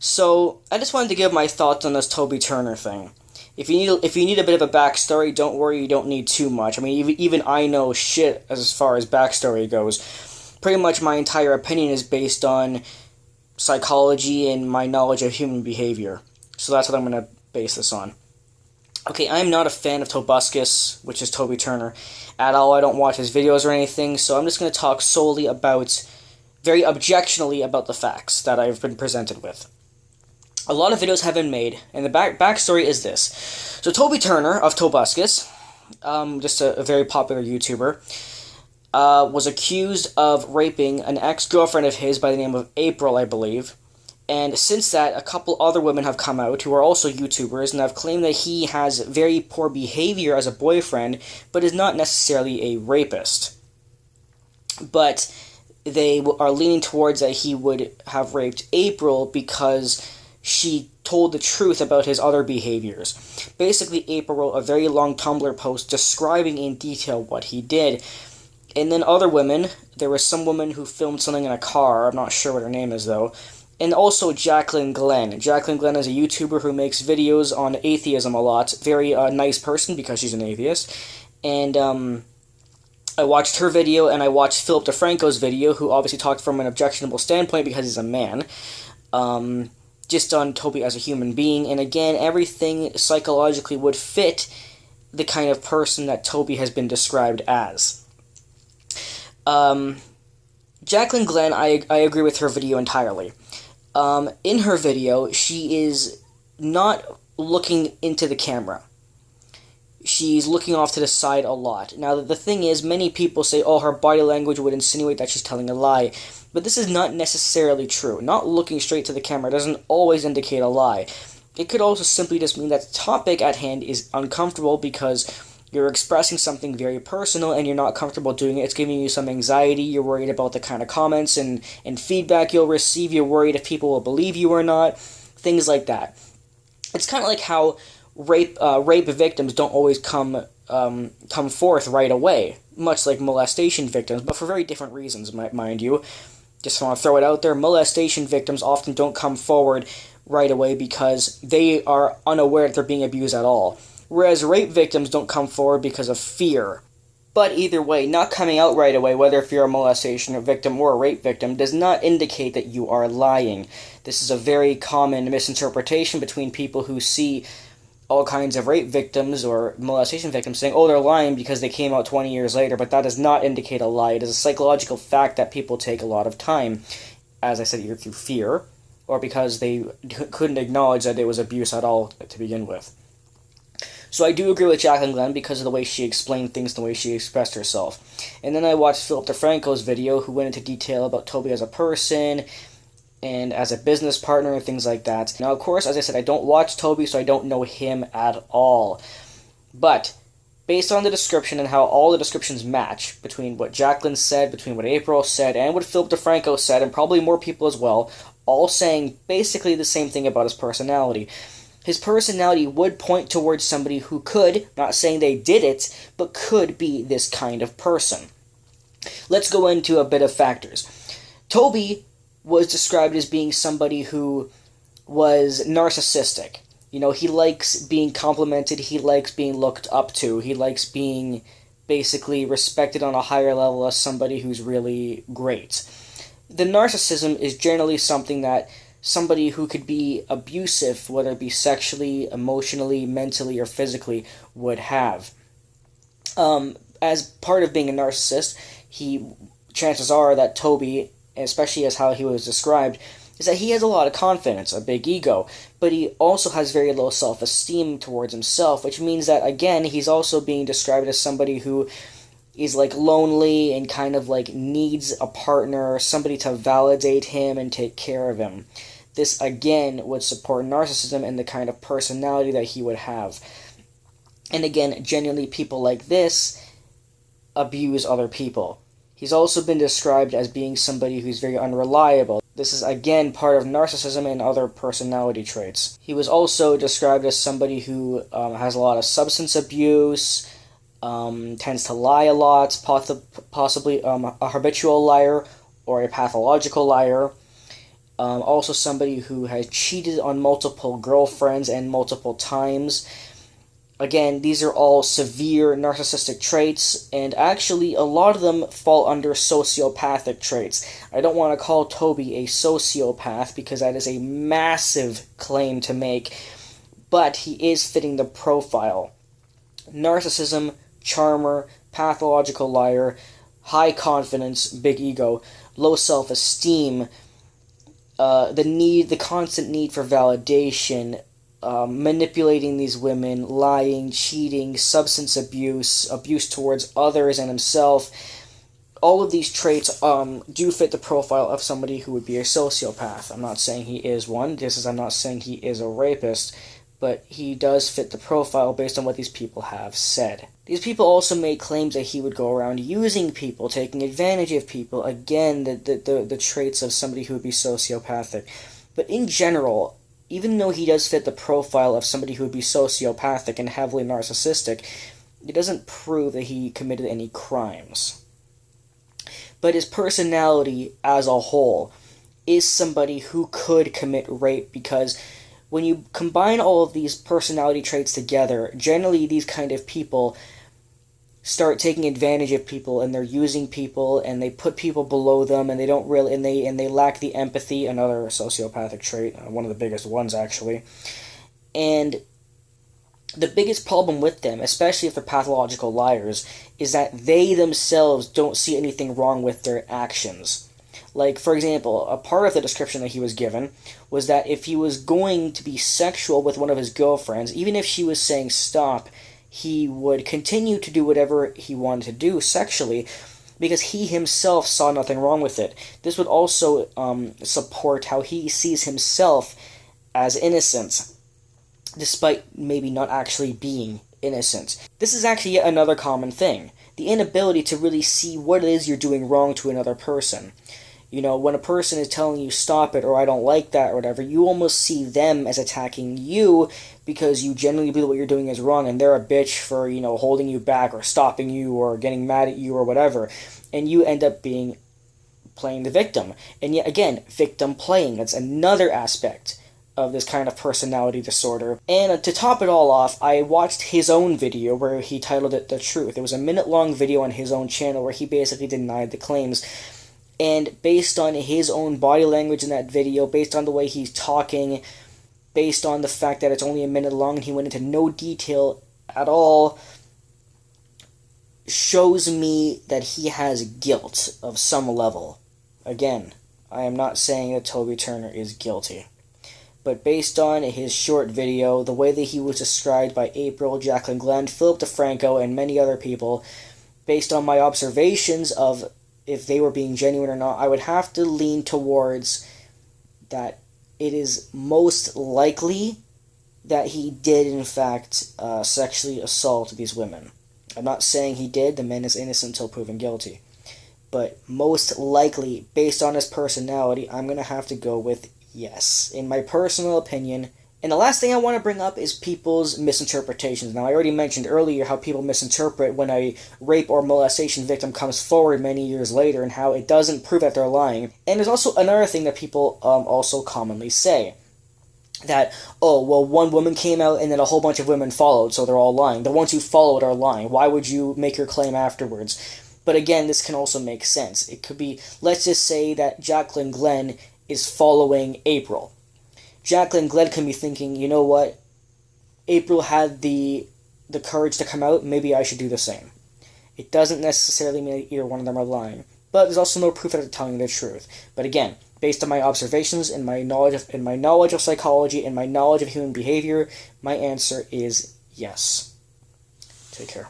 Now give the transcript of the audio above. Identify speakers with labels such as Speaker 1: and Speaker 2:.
Speaker 1: So I just wanted to give my thoughts on this Toby Turner thing. If you need a bit of a backstory, don't worry, you don't need too much. I mean, even I know shit as far as backstory goes. Pretty much my entire opinion is based on psychology and my knowledge of human behavior. So that's what I'm going to base this on. Okay, I'm not a fan of Tobuscus, which is Toby Turner, at all. I don't watch his videos or anything, so I'm just going to talk solely about, very objectionally, about the facts that I've been presented with. A lot of videos have been made, and the backstory is this. So Toby Turner of Tobuscus, just a very popular YouTuber, was accused of raping an ex-girlfriend of his by the name of April, I believe. And since that, a couple other women have come out who are also YouTubers and have claimed that he has very poor behavior as a boyfriend, but is not necessarily a rapist. But they are leaning towards that he would have raped April because she told the truth about his other behaviors. Basically, April wrote a very long Tumblr post describing in detail what he did. And then other women, there was some woman who filmed something in a car, I'm not sure what her name is though, and also Jacqueline Glenn. Jacqueline Glenn is a YouTuber who makes videos on atheism a lot. Very nice person because she's an atheist. And I watched her video, and I watched Philip DeFranco's video, who obviously talked from an objectionable standpoint because he's a man. Just on Toby as a human being. And again, everything psychologically would fit the kind of person that Toby has been described as. Jacqueline Glenn, I agree with her video entirely. In her video, she is not looking into the camera. She's looking off to the side a lot. Now, the thing is, many people say, oh, her body language would insinuate that she's telling a lie. But this is not necessarily true. Not looking straight to the camera doesn't always indicate a lie. It could also simply just mean that the topic at hand is uncomfortable because you're expressing something very personal and you're not comfortable doing it. It's giving you some anxiety. You're worried about the kind of comments and feedback you'll receive. You're worried if people will believe you or not. Things like that. It's kind of like how rape victims don't always come forth right away, much like molestation victims, but for very different reasons, mind you. Just want to throw it out there. Molestation victims often don't come forward right away because they are unaware that they're being abused at all. Whereas rape victims don't come forward because of fear. But either way, not coming out right away, whether if you're a molestation victim or a rape victim, does not indicate that you are lying. This is a very common misinterpretation between people who see all kinds of rape victims or molestation victims saying, oh, they're lying because they came out 20 years later, but that does not indicate a lie. It is a psychological fact that people take a lot of time, as I said, either through fear or because they couldn't acknowledge that it was abuse at all to begin with. So I do agree with Jacqueline Glenn because of the way she explained things, the way she expressed herself. And then I watched Philip DeFranco's video, who went into detail about Toby as a person and as a business partner and things like that. Now, of course, as I said, I don't watch Toby, so I don't know him at all. But based on the description and how all the descriptions match between what Jacqueline said, between what April said, and what Philip DeFranco said, and probably more people as well, all saying basically the same thing about his personality. His personality would point towards somebody who could, not saying they did it, but could be this kind of person. Let's go into a bit of factors. Toby was described as being somebody who was narcissistic. You know, he likes being complimented, he likes being looked up to, he likes being basically respected on a higher level as somebody who's really great. The narcissism is generally something that somebody who could be abusive, whether it be sexually, emotionally, mentally, or physically, would have. As part of being a narcissist, chances are that Toby, especially as how he was described, is that he has a lot of confidence, a big ego, but he also has very low self-esteem towards himself, which means that, again, he's also being described as somebody who is like lonely and kind of like needs a partner, somebody to validate him and take care of him. This, again, would support narcissism and the kind of personality that he would have. And again, genuinely, people like this abuse other people. He's also been described as being somebody who's very unreliable. This is, again, part of narcissism and other personality traits. He was also described as somebody who has a lot of substance abuse, tends to lie a lot, possibly a habitual liar or a pathological liar. Also somebody who has cheated on multiple girlfriends and multiple times. Again, these are all severe narcissistic traits, and actually a lot of them fall under sociopathic traits. I don't want to call Toby a sociopath because that is a massive claim to make, but he is fitting the profile. Narcissism, charmer, pathological liar, high confidence, big ego, low self-esteem, the constant need for validation, manipulating these women, lying, cheating, substance abuse, abuse towards others and himself. All of these traits do fit the profile of somebody who would be a sociopath. I'm not saying he is one. I'm not saying he is a rapist, but he does fit the profile based on what these people have said. These people also made claims that he would go around using people, taking advantage of people. Again, the traits of somebody who would be sociopathic. But in general, even though he does fit the profile of somebody who would be sociopathic and heavily narcissistic, it doesn't prove that he committed any crimes. But his personality as a whole is somebody who could commit rape, because when you combine all of these personality traits together, generally these kind of people start taking advantage of people, and they're using people, and they put people below them, and they don't really, and they lack the empathy, another sociopathic trait, one of the biggest ones actually. And the biggest problem with them, especially if they're pathological liars, is that they themselves don't see anything wrong with their actions. Like, for example, a part of the description that he was given was that if he was going to be sexual with one of his girlfriends, even if she was saying stop, he would continue to do whatever he wanted to do sexually because he himself saw nothing wrong with it. This would also support how he sees himself as innocent, despite maybe not actually being innocent. This is actually yet another common thing. The inability to really see what it is you're doing wrong to another person. You know, when a person is telling you stop it or I don't like that or whatever, you almost see them as attacking you because you genuinely believe what you're doing is wrong and they're a bitch for, you know, holding you back or stopping you or getting mad at you or whatever. And you end up playing the victim. And yet again, victim playing, that's another aspect of this kind of personality disorder. And to top it all off, I watched his own video where he titled it The Truth. It was a minute-long video on his own channel where he basically denied the claims. And based on his own body language in that video, based on the way he's talking, based on the fact that it's only a minute long and he went into no detail at all, shows me that he has guilt of some level. Again, I am not saying that Toby Turner is guilty. But based on his short video, the way that he was described by April, Jacqueline Glenn, Philip DeFranco, and many other people, based on my observations of if they were being genuine or not, I would have to lean towards that it is most likely that he did, in fact, sexually assault these women. I'm not saying he did. The man is innocent until proven guilty. But most likely, based on his personality, I'm going to have to go with yes, in my personal opinion. And the last thing I want to bring up is people's misinterpretations. Now, I already mentioned earlier how people misinterpret when a rape or molestation victim comes forward many years later and how it doesn't prove that they're lying. And there's also another thing that people also commonly say. That, oh, well, one woman came out and then a whole bunch of women followed, so they're all lying. The ones who followed are lying. Why would you make your claim afterwards? But again, this can also make sense. It could be, let's just say that Jacqueline Glenn is following April. Jacqueline Glenn can be thinking, you know what, April had the courage to come out, maybe I should do the same. It doesn't necessarily mean that either one of them are lying, but there's also no proof that they're telling the truth. But again, based on my observations and my knowledge of psychology and my knowledge of human behavior, my answer is yes. Take care.